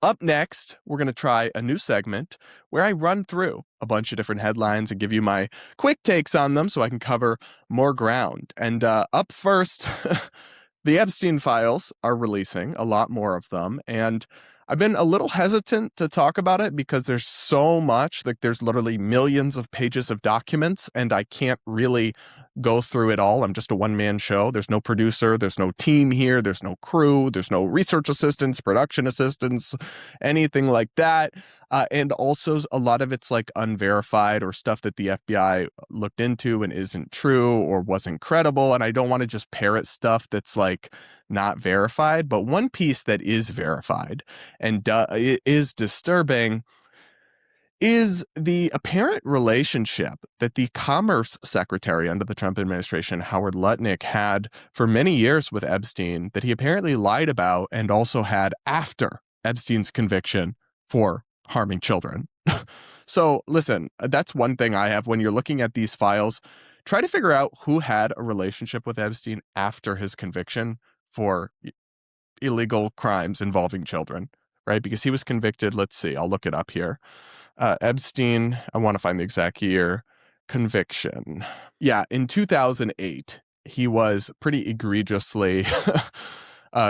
Up next, we're going to try a new segment where I run through a bunch of different headlines and give you my quick takes on them so I can cover more ground. And up first, the Epstein Files are releasing a lot more of them. And I've been a little hesitant to talk about it because there's so much, like there's literally millions of pages of documents, and I can't really go through it all. I'm just a one-man show. There's no producer, there's no team here, there's no crew, there's no research assistants, production assistants, anything like that. And also a lot of it's like unverified or stuff that the FBI looked into and isn't true or wasn't credible. And I don't want to just parrot stuff that's like not verified. But one piece that is verified and is disturbing is the apparent relationship that the Commerce Secretary under the Trump administration, Howard Lutnick, had for many years with Epstein that he apparently lied about and also had after Epstein's conviction for harming children. So listen, that's one thing I have when you're looking at these files. Try to figure out who had a relationship with Epstein after his conviction for illegal crimes involving children, right? Because he was convicted. Let's see, I'll look it up here. Epstein, I want to find the exact year, conviction. Yeah, in 2008, he was pretty egregiously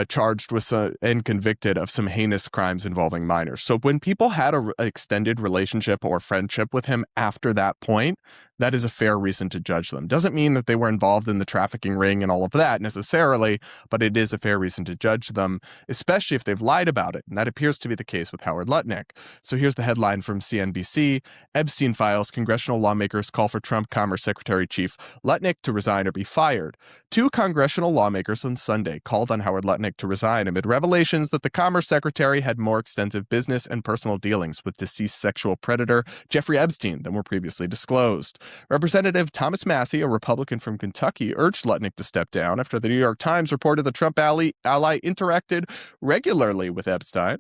charged with and convicted of some heinous crimes involving minors. So when people had an extended relationship or friendship with him after that point, that is a fair reason to judge them. Doesn't mean that they were involved in the trafficking ring and all of that necessarily, but it is a fair reason to judge them, especially if they've lied about it. And that appears to be the case with Howard Lutnick. So here's the headline from CNBC. Epstein Files, congressional lawmakers call for Trump Commerce Secretary Chief Lutnick to resign or be fired. Two congressional lawmakers on Sunday called on Howard Lutnick to resign amid revelations that the Commerce Secretary had more extensive business and personal dealings with deceased sexual predator Jeffrey Epstein than were previously disclosed. Representative Thomas Massie, a Republican from Kentucky, urged Lutnick to step down after the New York Times reported the Trump ally interacted regularly with Epstein,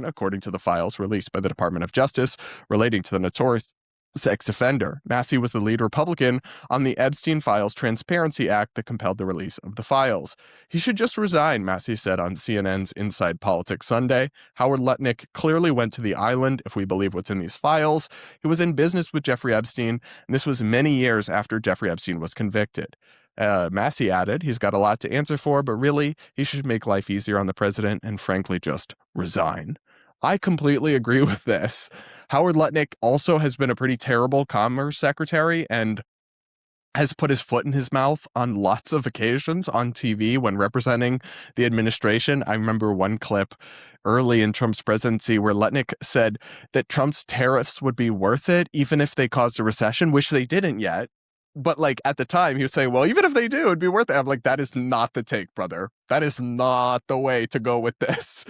according to the files released by the Department of Justice relating to the notorious sex offender. Massie was the lead Republican on the Epstein Files Transparency Act that compelled the release of the files. He should just resign, Massie said on CNN's Inside Politics Sunday. Howard Lutnick clearly went to the island, if we believe what's in these files. He was in business with Jeffrey Epstein, and this was many years after Jeffrey Epstein was convicted. Massie added, he's got a lot to answer for, but really, he should make life easier on the president and frankly just resign. I completely agree with this. Howard Lutnick also has been a pretty terrible commerce secretary and has put his foot in his mouth on lots of occasions on TV when representing the administration. I remember one clip early in Trump's presidency where Lutnick said that Trump's tariffs would be worth it even if they caused a recession, which they didn't yet. But like at the time, he was saying, well, even if they do, it'd be worth it. I'm like, that is not the take, brother. That is not the way to go with this.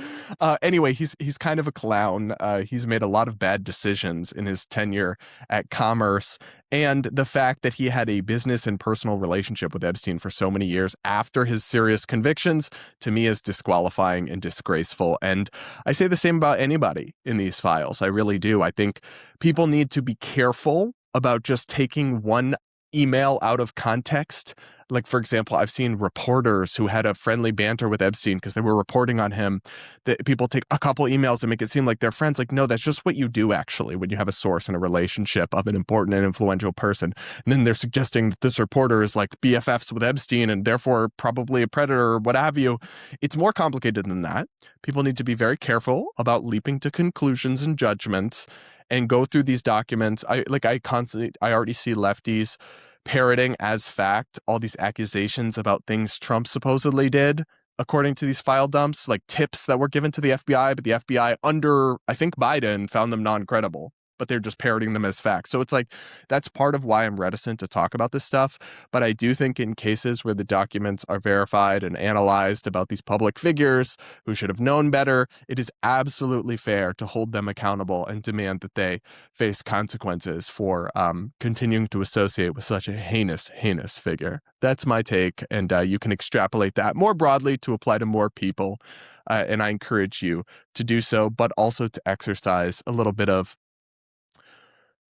Anyway, he's kind of a clown. He's made a lot of bad decisions in his tenure at Commerce. And the fact that he had a business and personal relationship with Epstein for so many years after his serious convictions, to me, is disqualifying and disgraceful. And I say the same about anybody in these files. I really do. I think people need to be careful about just taking one email out of context. Like, for example, I've seen reporters who had a friendly banter with Epstein because they were reporting on him, that people take a couple emails and make it seem like they're friends. Like, no, that's just what you do, actually, when you have a source in a relationship of an important and influential person. And then they're suggesting that this reporter is like BFFs with Epstein and therefore probably a predator or what have you. It's more complicated than that. People need to be very careful about leaping to conclusions and judgments and go through these documents. I already see lefties parroting as fact all these accusations about things Trump supposedly did, according to these file dumps, like tips that were given to the FBI, but the FBI under, I think, Biden found them non-credible, but they're just parroting them as facts. So it's like, that's part of why I'm reticent to talk about this stuff. But I do think in cases where the documents are verified and analyzed about these public figures who should have known better, it is absolutely fair to hold them accountable and demand that they face consequences for continuing to associate with such a heinous, heinous figure. That's my take. And you can extrapolate that more broadly to apply to more people. And I encourage you to do so, but also to exercise a little bit of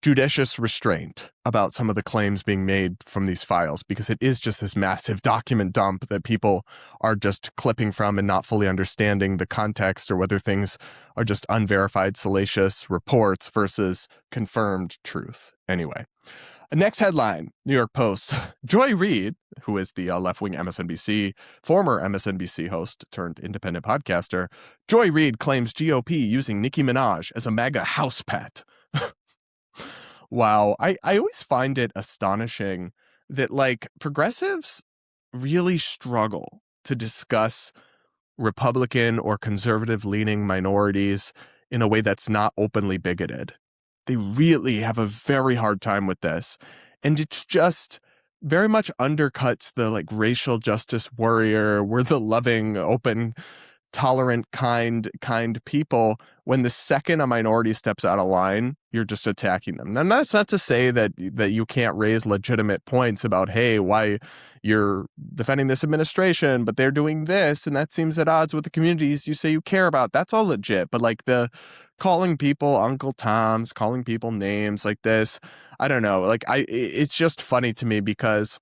judicious restraint about some of the claims being made from these files, because it is just this massive document dump that people are just clipping from and not fully understanding the context, or whether things are just unverified, salacious reports versus confirmed truth. Anyway, next headline, New York Post. Joy Reid, who is the left-wing MSNBC, former MSNBC host turned independent podcaster, Joy Reid claims GOP using Nicki Minaj as a MAGA house pet. Wow. I always find it astonishing that, like, progressives really struggle to discuss Republican or conservative-leaning minorities in a way that's not openly bigoted. They really have a very hard time with this. And it's just very much undercuts the, like, racial justice warrior, we're the loving, open, tolerant, kind people, when the second a minority steps out of line, you're just attacking them. Now, that's not to say that you can't raise legitimate points about, hey, why you're defending this administration, but they're doing this, and that seems at odds with the communities you say you care about. That's all legit. But, like, the calling people Uncle Toms, calling people names like this, I don't know. Like, it's just funny to me because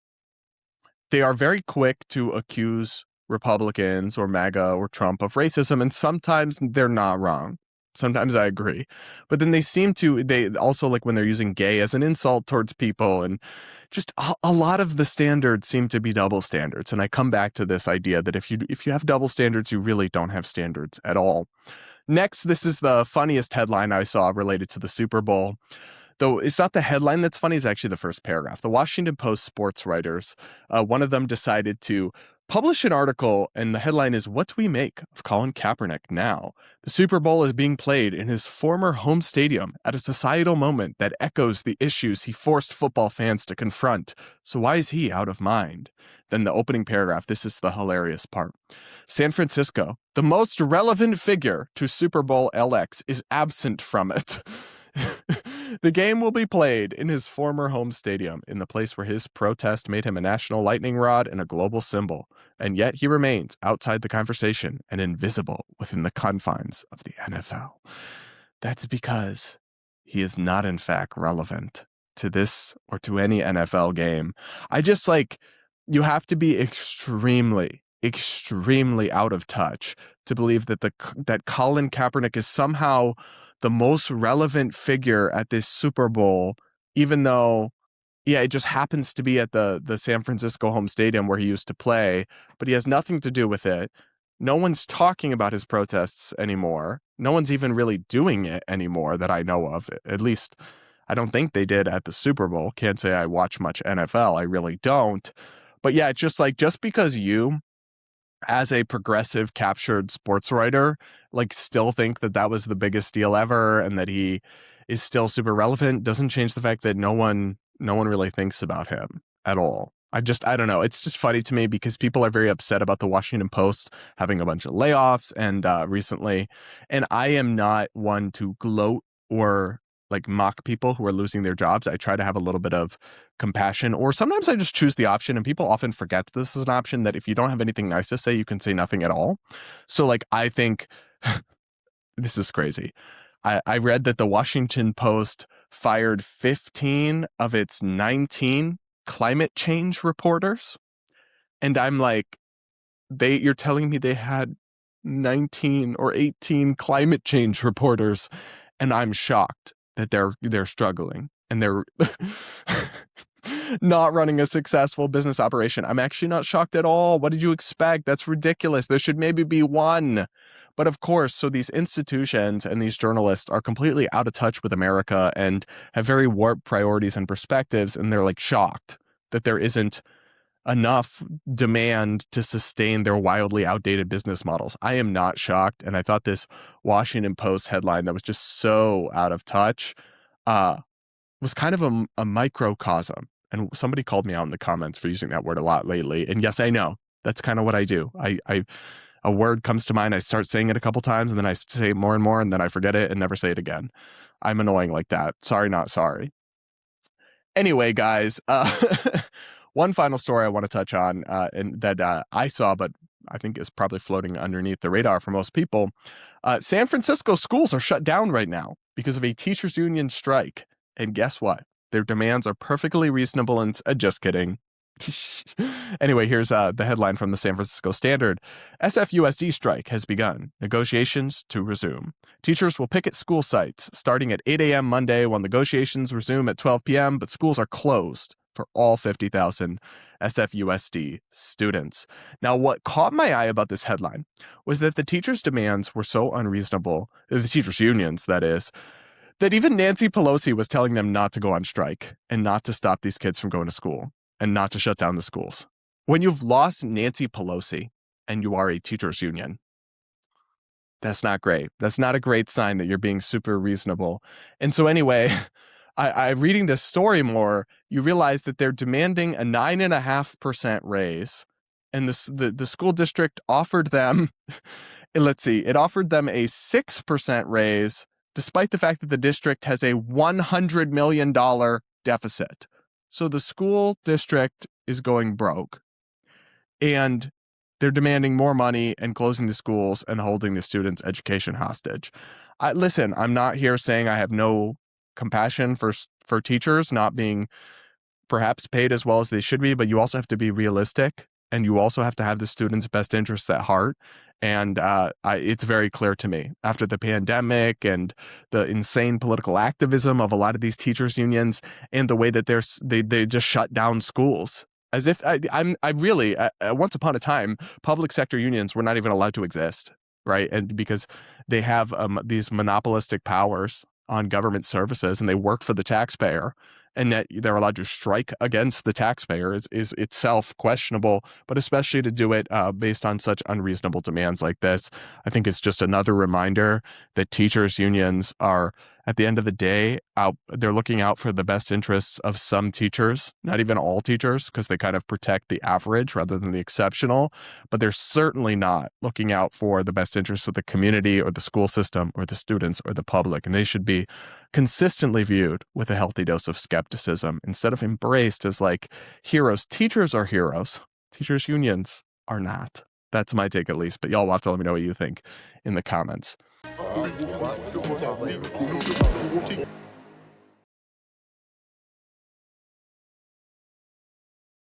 they are very quick to accuse Republicans or MAGA or Trump of racism, and sometimes they're not wrong. Sometimes I agree. But then they also, like, when they're using gay as an insult towards people, and just a lot of the standards seem to be double standards. And I come back to this idea that if you have double standards, you really don't have standards at all. Next, this is the funniest headline I saw related to the Super Bowl. Though it's not the headline that's funny, it's actually the first paragraph. The Washington Post sports writers, one of them decided to publish an article, and the headline is, "What do we make of Colin Kaepernick now? The Super Bowl is being played in his former home stadium at a societal moment that echoes the issues he forced football fans to confront. So why is he out of mind?" Then the opening paragraph, this is the hilarious part. "San Francisco, the most relevant figure to Super Bowl LX, is absent from it." The game will be played in his former home stadium, in the place where his protest made him a national lightning rod and a global symbol. And yet he remains outside the conversation and invisible within the confines of the NFL. That's because he is not, in fact, relevant to this or to any NFL game. I just, like, you have to be extremely out of touch to believe that that Colin Kaepernick is somehow the most relevant figure at this Super Bowl, even though, yeah, it just happens to be at the San Francisco home stadium where he used to play, but he has nothing to do with it. No one's talking about his protests anymore. No one's even really doing it anymore that I know of. At least I don't think they did at the Super Bowl. Can't say I watch much NFL. I really don't. But yeah, it's just like, just because you, as a progressive captured sports writer, like, still think that was the biggest deal ever and that he is still super relevant, doesn't change the fact that no one really thinks about him at all. I don't know. It's just funny to me because people are very upset about the Washington Post having a bunch of layoffs and recently, and I am not one to gloat or, like, mock people who are losing their jobs. I try to have a little bit of compassion, or sometimes I just choose the option, and people often forget that this is an option, that if you don't have anything nice to say, you can say nothing at all. So, like, I think this is crazy. I read that the Washington Post fired 15 of its 19 climate change reporters. And I'm like, you're telling me they had 19 or 18 climate change reporters, and I'm shocked that they're struggling and they're not running a successful business operation. I'm actually not shocked at all. What did you expect? That's ridiculous. There should maybe be one. But of course, so these institutions and these journalists are completely out of touch with America and have very warped priorities and perspectives, and they're, like, shocked that there isn't enough demand to sustain their wildly outdated business models. I am not shocked, and I thought this Washington Post headline that was just so out of touch was kind of a microcosm. And somebody called me out in the comments for using that word a lot lately. And yes, I know, that's kind of what I do. A word comes to mind, I start saying it a couple times, and then I say it more and more, and then I forget it and never say it again. I'm annoying like that. Sorry, not sorry. Anyway, guys, one final story I want to touch on, and that I saw, but I think is probably floating underneath the radar for most people. San Francisco schools are shut down right now because of a teachers union strike. And guess what? Their demands are perfectly reasonable and just kidding. Anyway, here's the headline from the San Francisco Standard. SFUSD strike has begun. Negotiations to resume. Teachers will picket school sites starting at 8 a.m. Monday while negotiations resume at 12 p.m., but schools are closed for all 50,000 SFUSD students. Now, what caught my eye about this headline was that the teachers' demands were so unreasonable, the teachers' unions, that is, that even Nancy Pelosi was telling them not to go on strike and not to stop these kids from going to school and not to shut down the schools. When you've lost Nancy Pelosi and you are a teachers union, that's not great. That's not a great sign that you're being super reasonable. And so anyway, I reading this story more, you realize that they're demanding a 9.5% raise. And the school district offered them, it offered them a 6% raise, despite the fact that the district has a $100 million deficit. So the school district is going broke, and they're demanding more money and closing the schools and holding the students' education hostage. Listen, I'm not here saying I have no compassion for teachers not being perhaps paid as well as they should be, but you also have to be realistic, and you also have to have the students' best interests at heart. And it's very clear to me after the pandemic and the insane political activism of a lot of these teachers unions and the way that they just shut down schools. As if once upon a time, public sector unions were not even allowed to exist, right? And because they have these monopolistic powers on government services and they work for the taxpayer, and that they're allowed to strike against the taxpayer is itself questionable, but especially to do it based on such unreasonable demands like this, I think it's just another reminder that teachers unions are, at the end of the day, they're looking out for the best interests of some teachers, not even all teachers, because they kind of protect the average rather than the exceptional, but they're certainly not looking out for the best interests of the community or the school system or the students or the public, and they should be consistently viewed with a healthy dose of skepticism instead of embraced as like heroes. Teachers are heroes. Teachers unions are not. That's my take, at least, but y'all will have to let me know what you think in the comments.